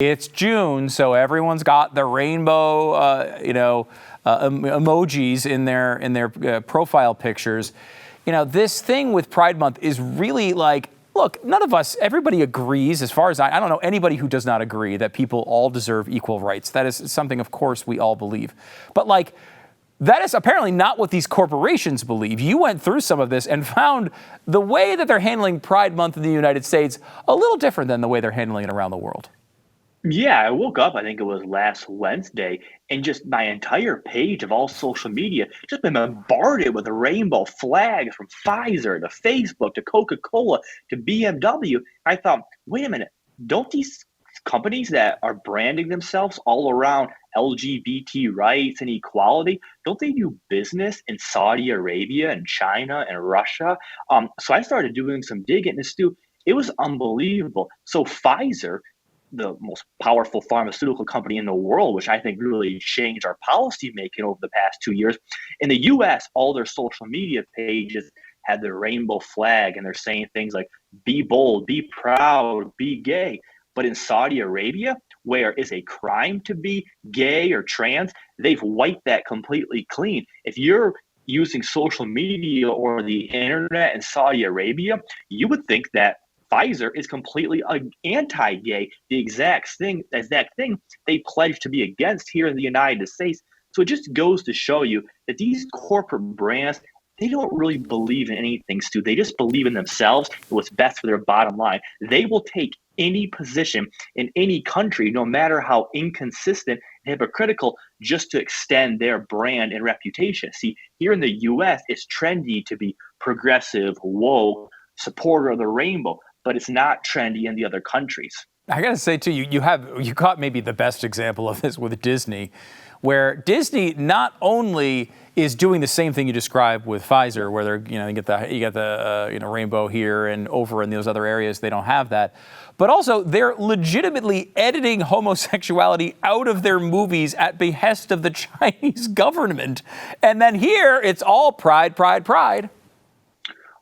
It's June, so everyone's got the rainbow, emojis in their profile pictures. This thing with Pride Month is really like, look, none of us, everybody agrees, as far as I don't know anybody who does not agree that people all deserve equal rights. That is something, of course, we all believe. But that is apparently not what these corporations believe. You went through some of this and found the way that they're handling Pride Month in the United States a little different than the way they're handling it around the world. Yeah, I woke up, I think it was last Wednesday, and just my entire page of all social media just been bombarded with rainbow flags from Pfizer to Facebook to Coca-Cola to BMW. I thought, wait a minute, don't these companies that are branding themselves all around LGBT rights and equality, don't they do business in Saudi Arabia and China and Russia? So I started doing some digging, and Stu, it was unbelievable. So Pfizer, the most powerful pharmaceutical company in the world, which I think really changed our policy making over the past 2 years. In the US, all their social media pages had the rainbow flag, and they're saying things like, be bold, be proud, be gay. But in Saudi Arabia, where it's a crime to be gay or trans, they've wiped that completely clean. If you're using social media or the internet in Saudi Arabia, you would think that Pfizer is completely anti-gay, the exact thing they pledge to be against here in the United States. So it just goes to show you that these corporate brands, they don't really believe in anything, Stu. They just believe in themselves and what's best for their bottom line. They will take any position in any country, no matter how inconsistent and hypocritical, just to extend their brand and reputation. See, here in the US, it's trendy to be progressive, woke, supporter of the rainbow, but it's not trendy in the other countries. I got to say, too, you caught maybe the best example of this with Disney, where Disney not only is doing the same thing you described with Pfizer, where they're you get the rainbow here and over in those other areas they don't have that, but also they're legitimately editing homosexuality out of their movies at behest of the Chinese government, and then here it's all pride, pride, pride.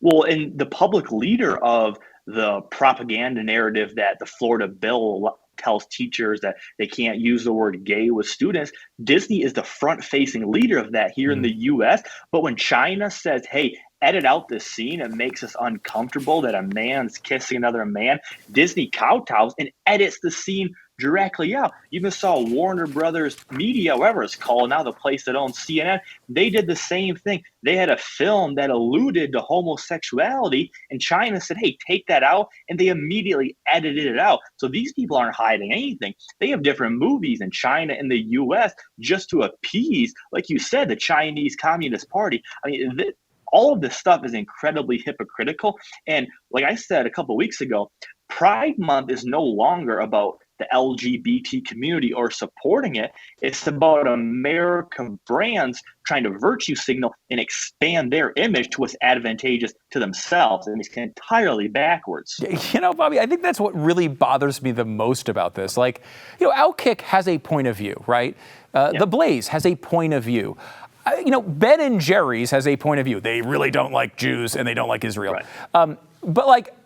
Well, and the public leader of the propaganda narrative that the Florida bill tells teachers that they can't use the word gay with students, Disney is the front-facing leader of that here in the US. But when China says, hey, edit out this scene, it makes us uncomfortable that a man's kissing another man, Disney kowtows and edits the scene directly out. You even saw Warner Brothers Media, whatever it's called now, the place that owns CNN, they did the same thing. They had a film that alluded to homosexuality, and China said, hey, take that out, and they immediately edited it out. So these people aren't hiding anything. They have different movies in China and the US just to appease, like you said, the Chinese Communist Party. I mean, all of this stuff is incredibly hypocritical. And like I said a couple of weeks ago, Pride Month is no longer about the LGBT community or supporting it. It's about American brands trying to virtue signal and expand their image to what's advantageous to themselves. And it's entirely backwards. Bobby, I think that's what really bothers me the most about this. Outkick has a point of view, right? The Blaze has a point of view. Ben and Jerry's has a point of view. They really don't like Jews and they don't like Israel. Right. But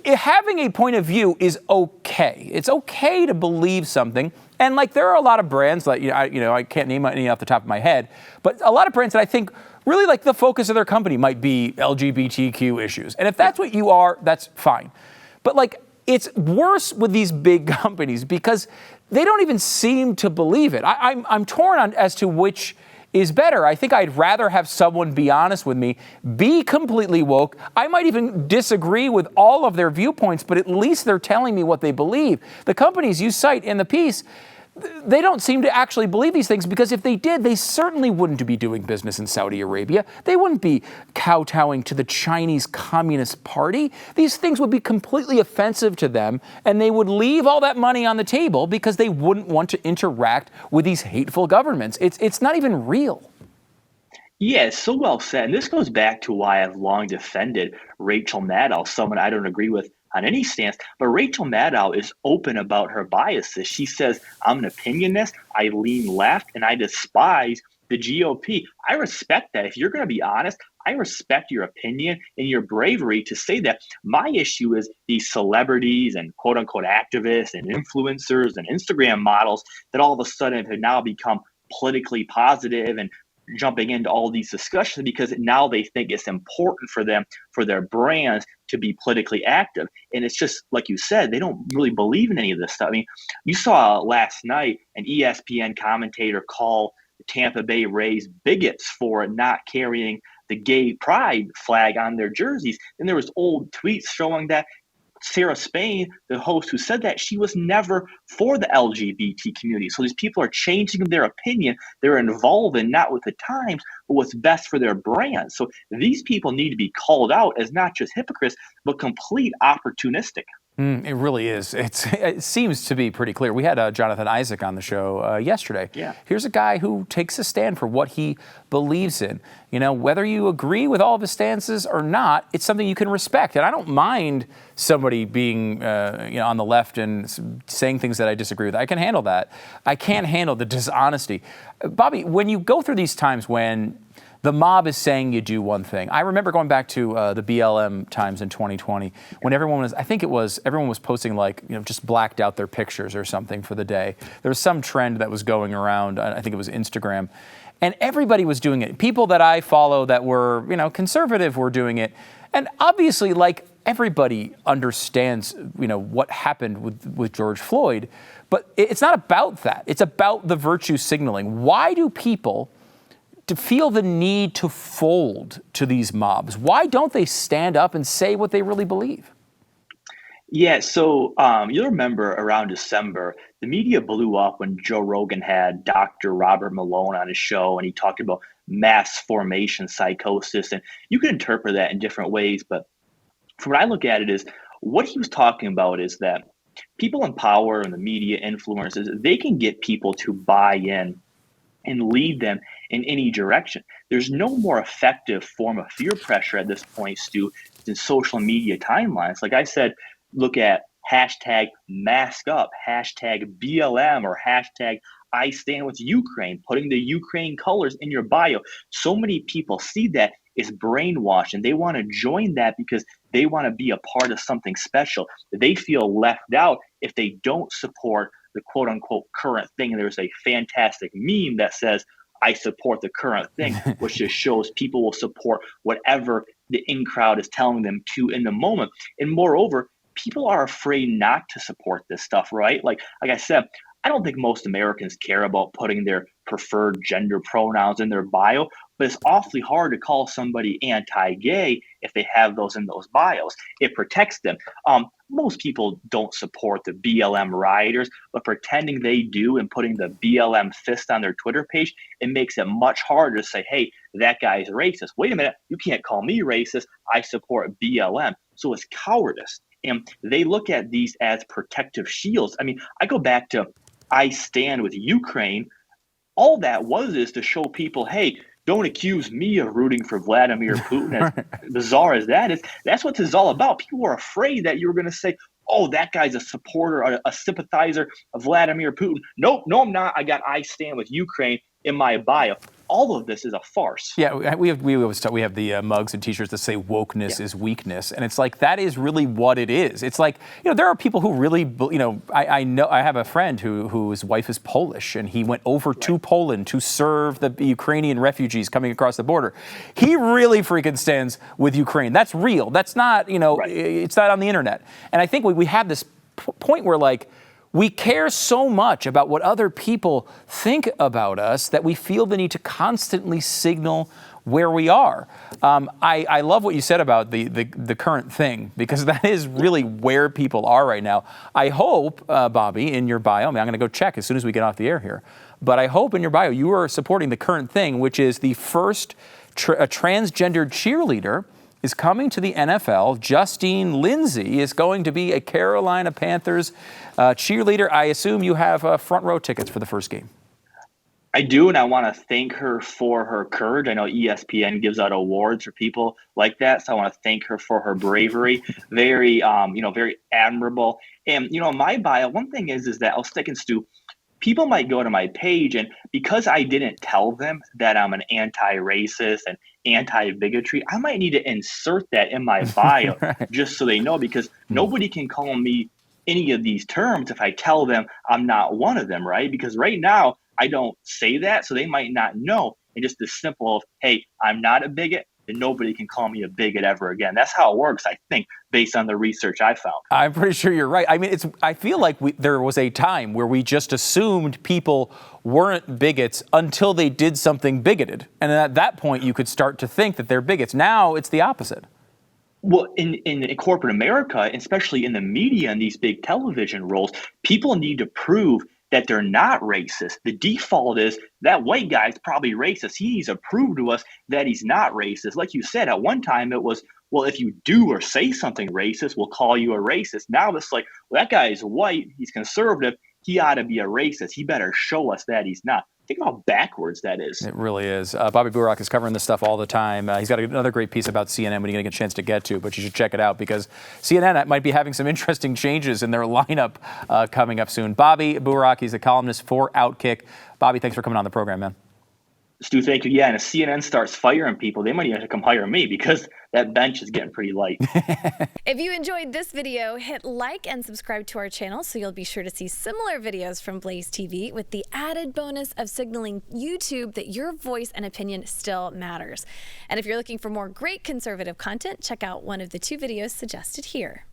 having a point of view is okay. It's okay to believe something. And there are a lot of brands I can't name any off the top of my head, but a lot of brands that I think really the focus of their company might be LGBTQ issues. And if that's what you are, that's fine. But it's worse with these big companies because they don't even seem to believe it. I'm torn on as to which is better. I think I'd rather have someone be honest with me, be completely woke. I might even disagree with all of their viewpoints, but at least they're telling me what they believe. The companies you cite in the piece, they don't seem to actually believe these things because if they did, they certainly wouldn't be doing business in Saudi Arabia. They wouldn't be kowtowing to the Chinese Communist Party. These things would be completely offensive to them, and they would leave all that money on the table because they wouldn't want to interact with these hateful governments. It's not even real. Yeah, it's so well said. And this goes back to why I've long defended Rachel Maddow, someone I don't agree with on any stance. But Rachel Maddow is open about her biases. She says, I'm an opinionist, I lean left, and I despise the GOP. I respect that. If you're going to be honest, I respect your opinion and your bravery to say that. My issue is these celebrities and quote unquote activists and influencers and Instagram models that all of a sudden have now become politically positive and jumping into all these discussions because now they think it's important for them, for their brands to be politically active. And it's just like you said, they don't really believe in any of this stuff. I mean, you saw last night an ESPN commentator call the Tampa Bay Rays bigots for not carrying the gay pride flag on their jerseys. And there was old tweets showing that Sarah Spain, the host who said that, she was never for the LGBT community. So these people are changing their opinion. They're involved in not with the times, but what's best for their brand. So these people need to be called out as not just hypocrites, but complete opportunistic. It really is. It seems to be pretty clear. We had Jonathan Isaac on the show yesterday. Yeah. Here's a guy who takes a stand for what he believes in. You know, whether you agree with all of his stances or not, it's something you can respect. And I don't mind somebody being on the left and saying things that I disagree with. I can handle that. I can't handle the dishonesty. Bobby, when you go through these times when the mob is saying you do one thing. I remember going back to the BLM times in 2020 when everyone was posting just blacked out their pictures or something for the day. There was some trend that was going around. I think it was Instagram. And everybody was doing it. People that I follow that were, conservative were doing it. And obviously, everybody understands, what happened with George Floyd. But it's not about that. It's about the virtue signaling. Why do people to feel the need to fold to these mobs? Why don't they stand up and say what they really believe? Yeah, so you'll remember around December, the media blew up when Joe Rogan had Dr. Robert Malone on his show, and he talked about mass formation psychosis. And you can interpret that in different ways, but from what I look at it is what he was talking about is that people in power and the media influencers, they can get people to buy in and lead them in any direction. There's no more effective form of fear pressure at this point, Stu, than social media timelines. Like I said, look at hashtag mask up, hashtag BLM, or hashtag I stand with Ukraine, putting the Ukraine colors in your bio. So many people see that is brainwashed and they want to join that because they want to be a part of something special. They feel left out if they don't support the quote unquote current thing. And there's a fantastic meme that says, I support the current thing, which just shows people will support whatever the in crowd is telling them to in the moment. And moreover, people are afraid not to support this stuff, right? Like I said, I don't think most Americans care about putting their preferred gender pronouns in their bio, but it's awfully hard to call somebody anti-gay if they have those in those bios. It protects them. Most people don't support the BLM rioters, but pretending they do and putting the BLM fist on their Twitter page, it makes it much harder to say, hey, that guy is racist. Wait a minute, you can't call me racist. I support BLM. So it's cowardice. And they look at these as protective shields. I mean, I go back to I stand with Ukraine. All that is to show people, hey, don't accuse me of rooting for Vladimir Putin, as bizarre as that is. That's what this is all about. People were afraid that you were going to say, oh, that guy's a supporter, a sympathizer of Vladimir Putin. Nope, no, I'm not. I stand with Ukraine in my bio. All of this is a farce. Yeah, we have the mugs and T-shirts that say wokeness is weakness, and it's like that is really what it is. It's like there are people who really I know I have a friend whose wife is Polish, and he went over to Poland to serve the Ukrainian refugees coming across the border. He really freaking stands with Ukraine. That's real. That's not it's not on the internet. And I think we have this point where we care so much about what other people think about us that we feel the need to constantly signal where we are. I love what you said about the current thing, because that is really where people are right now. I hope, Bobby, in your bio, I'm going to go check as soon as we get off the air here, but I hope in your bio you are supporting the current thing, which is the first transgendered cheerleader is coming to the NFL. Justine Lindsay is going to be a Carolina Panthers cheerleader. I assume you have front row tickets for the first game. I do, and I want to thank her for her courage. I know ESPN gives out awards for people like that, so I want to thank her for her bravery. Very, very admirable. And my bio, one thing is that I was thinking, Stu, people might go to my page, and because I didn't tell them that I'm an anti-racist and anti-bigotry, I might need to insert that in my bio Right. just so they know, because nobody can call me any of these terms if I tell them I'm not one of them, right? Because right now I don't say that, so they might not know. And just the simple of, hey, I'm not a bigot, then nobody can call me a bigot ever again. That's how it works, I think, based on the research I found. I'm pretty sure you're right. I mean, I feel like there was a time where we just assumed people weren't bigots until they did something bigoted. And at that point, you could start to think that they're bigots. Now it's the opposite. Well, in corporate America, especially in the media and these big television roles, people need to prove that they're not racist. The default is that white guy's probably racist. He needs to prove to us that he's not racist. Like you said, at one time it was, well, if you do or say something racist, we'll call you a racist. Now it's like, well, that guy is white, he's conservative, he ought to be a racist. He better show us that he's not. Think how backwards that is. It really is. Bobby Burack is covering this stuff all the time. He's got another great piece about CNN when you get a chance to get to, but you should check it out because CNN might be having some interesting changes in their lineup coming up soon. Bobby Burack, he's a columnist for Outkick. Bobby, thanks for coming on the program, man. Stu, thank you. Yeah, and if CNN starts firing people, they might even have to come hire me because that bench is getting pretty light. If you enjoyed this video, hit like and subscribe to our channel so you'll be sure to see similar videos from BlazeTV with the added bonus of signaling YouTube that your voice and opinion still matters. And if you're looking for more great conservative content, check out one of the 2 videos suggested here.